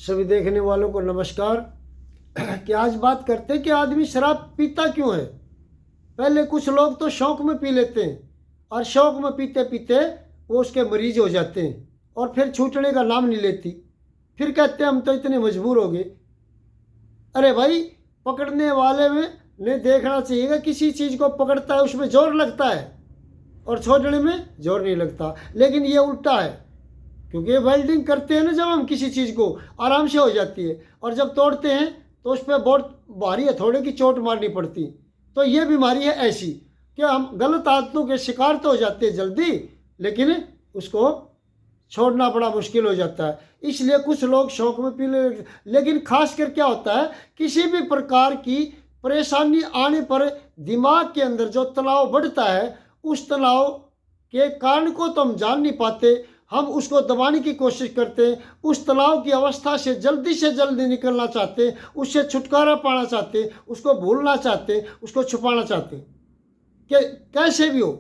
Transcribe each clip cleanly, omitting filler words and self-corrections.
सभी देखने वालों को नमस्कार। कि आज बात करते हैं कि आदमी शराब पीता क्यों है। पहले कुछ लोग तो शौक में पी लेते हैं और शौक में पीते पीते वो उसके मरीज हो जाते हैं और फिर छूटने का नाम नहीं लेती। फिर कहते हैं हम तो इतने मजबूर हो गए। अरे भाई, पकड़ने वाले में ने देखना चाहिए कि किसी चीज़ को पकड़ता है उसमें जोर लगता है और छोड़ने में जोर नहीं लगता। लेकिन ये उल्टा है, क्योंकि वेल्डिंग करते हैं ना, जब हम किसी चीज़ को आराम से हो जाती है और जब तोड़ते हैं तो उस पर बहुत भारी हथौड़े की चोट मारनी पड़ती। तो ये बीमारी है ऐसी कि हम गलत आदतों के शिकार तो हो जाते हैं जल्दी, लेकिन उसको छोड़ना बड़ा मुश्किल हो जाता है। इसलिए कुछ लोग शौक में पी ले। लेकिन खास कर क्या होता है, किसी भी प्रकार की परेशानी आने पर दिमाग के अंदर जो तनाव बढ़ता है, उस तनाव के कारण को तो हम जान नहीं पाते, हम उसको दबाने की कोशिश करते हैं। उस तनाव की अवस्था से जल्दी निकलना चाहते हैं, उससे छुटकारा पाना चाहते हैं, उसको भूलना चाहते हैं, उसको छुपाना चाहते हैं कि कैसे भी हो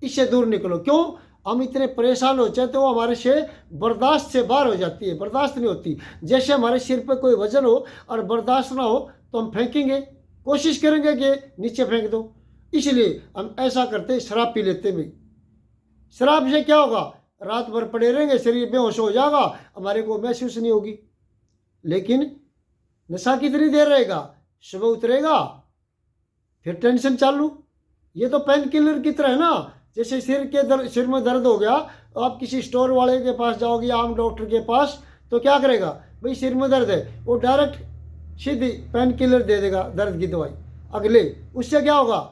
इससे दूर निकलो। क्यों? हम इतने परेशान हो जाते, वो हमारे से बर्दाश्त से बाहर हो जाती है, बर्दाश्त नहीं होती। जैसे हमारे सिर पर कोई वजन हो और बर्दाश्त ना हो तो हम फेंकेंगे, कोशिश करेंगे कि नीचे फेंक दो। इसलिए हम ऐसा करते, शराब पी लेते भी। शराब से क्या होगा, रात भर पड़े रहेंगे, शरीर बेहोश हो जाएगा, हमारे को महसूस नहीं होगी। लेकिन नशा कितनी देर रहेगा, सुबह उतरेगा फिर टेंशन चालू। ये तो पेन किलर की तरह है ना। जैसे सिर में दर्द हो गया, तो आप किसी स्टोर वाले के पास जाओगे, आम डॉक्टर के पास, तो क्या करेगा भाई, सिर में दर्द है, वो डायरेक्ट सीधी पेन किलर दे देगा, दर्द की दवाई अगले। उससे क्या होगा,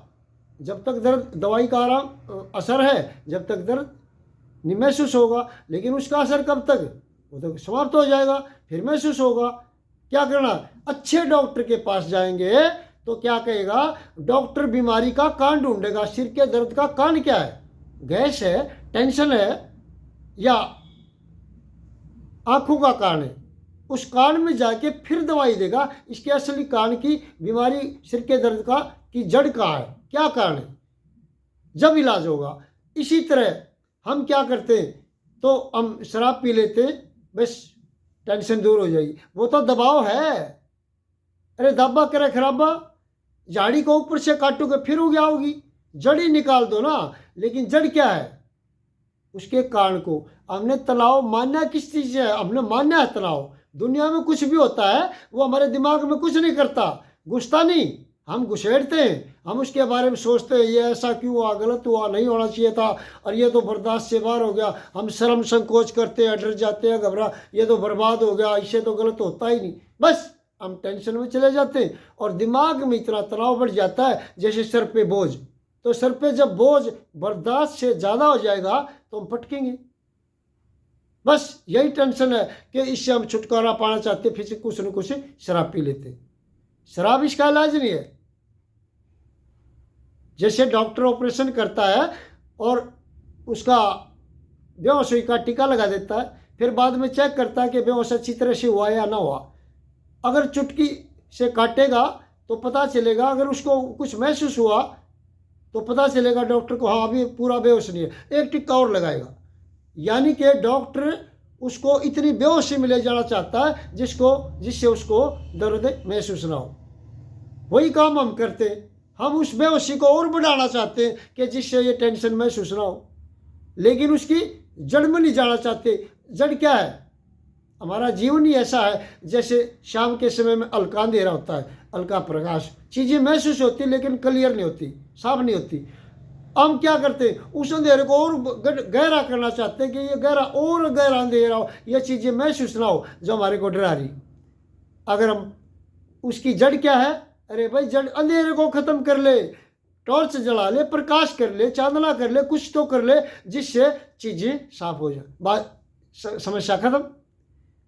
जब तक दर्द दवाई का आराम असर है, जब तक दर्द नहीं महसूस होगा। लेकिन उसका असर कब तक, वो तो समाप्त हो जाएगा, फिर महसूस होगा। क्या करना, अच्छे डॉक्टर के पास जाएंगे तो क्या कहेगा, डॉक्टर बीमारी का कारण ढूंढेगा। सिर के दर्द का कारण क्या है, गैस है, टेंशन है, या आंखों का कारण है। उस कारण में जाके फिर दवाई देगा। इसके असली कारण की बीमारी, सिर के दर्द का की जड़ कहाँ है, क्या कारण है, जब इलाज होगा। इसी तरह हम क्या करते हैं, तो हम शराब पी लेते हैं, बस टेंशन दूर हो जाएगी। वो तो दबाव है। अरे दाबा करे खराबा, झाड़ी को ऊपर से काटोगे फिर उग आओगी, जड़ ही निकाल दो ना। लेकिन जड़ क्या है, उसके कारण को हमने तनाव मानना किस चीज़ से है, हमने मानना है तनाव। दुनिया में कुछ भी होता है वो हमारे दिमाग में कुछ नहीं करता, घुसता नहीं, हम घुसेड़ते हैं। हम उसके बारे में सोचते हैं, ये ऐसा क्यों हुआ, गलत हुआ, नहीं होना चाहिए था, और ये तो बर्दाश्त से बाहर हो गया। हम शर्म संकोच करते हैं, डर जाते हैं, घबरा, ये तो बर्बाद हो गया, इससे तो गलत होता ही नहीं। बस हम टेंशन में चले जाते हैं और दिमाग में इतना तनाव बढ़ जाता है जैसे सर पे बोझ। तो सर पे जब बोझ बर्दाश्त से ज़्यादा हो जाएगा तो हम फटकेंगे। बस यही टेंशन है कि इससे हम छुटकारा पाना चाहते, फिर से कुछ न कुछ शराब पी लेते। शराब इसका इलाज नहीं है। जैसे डॉक्टर ऑपरेशन करता है और उसका बेहोशी का टीका लगा देता है, फिर बाद में चेक करता है कि बेहोश अच्छी तरह से हुआ या ना हुआ। अगर चुटकी से काटेगा तो पता चलेगा, अगर उसको कुछ महसूस हुआ तो पता चलेगा डॉक्टर को, हाँ अभी पूरा बेहोश नहीं है, एक टिक्का और लगाएगा। यानी कि डॉक्टर उसको इतनी बेहोशी में ले जाना चाहता है जिससे उसको दर्द महसूस ना हो। वही काम हम करते हैं, हम उस बेहोशी को और बढ़ाना चाहते हैं कि जिससे ये टेंशन महसूस ना हो। लेकिन उसकी जड़ में नहीं जाना चाहते। जड़ क्या है, हमारा जीवन ही ऐसा है जैसे शाम के समय में हल्का अंधेरा होता है, हल्का प्रकाश, चीज़ें महसूस होती लेकिन क्लियर नहीं होती, साफ नहीं होती। हम क्या करते हैं, उस अंधेरे को और गहरा करना चाहते हैं कि ये गहरा और गहरा अंधेरा हो, ये चीज़ें महसूस ना हो जो हमारे को डरा रही। अगर हम उसकी जड़ क्या है, अरे भाई जड़ अंधेरे को ख़त्म कर ले, टॉर्च जला ले, प्रकाश कर ले, चांदना कर ले, कुछ तो कर ले जिससे चीज़ें साफ हो जाए, समस्या खत्म।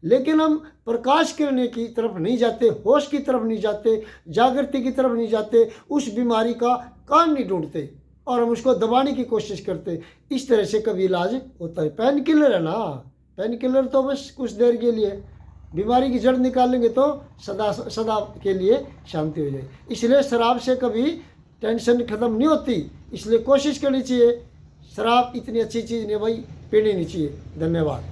लेकिन हम प्रकाश करने की तरफ नहीं जाते, होश की तरफ नहीं जाते, जागृति की तरफ नहीं जाते, उस बीमारी का कारण नहीं ढूंढते और हम उसको दबाने की कोशिश करते। इस तरह से कभी इलाज होता है। पेन किलर है ना, पेन किलर तो बस कुछ देर के लिए, बीमारी की जड़ निकालेंगे तो सदा के लिए शांति हो जाए। इसलिए शराब से कभी टेंशन खत्म नहीं होती। इसलिए कोशिश करनी चाहिए, शराब इतनी अच्छी चीज़ नहीं भाई, पीनी नहीं चाहिए। धन्यवाद।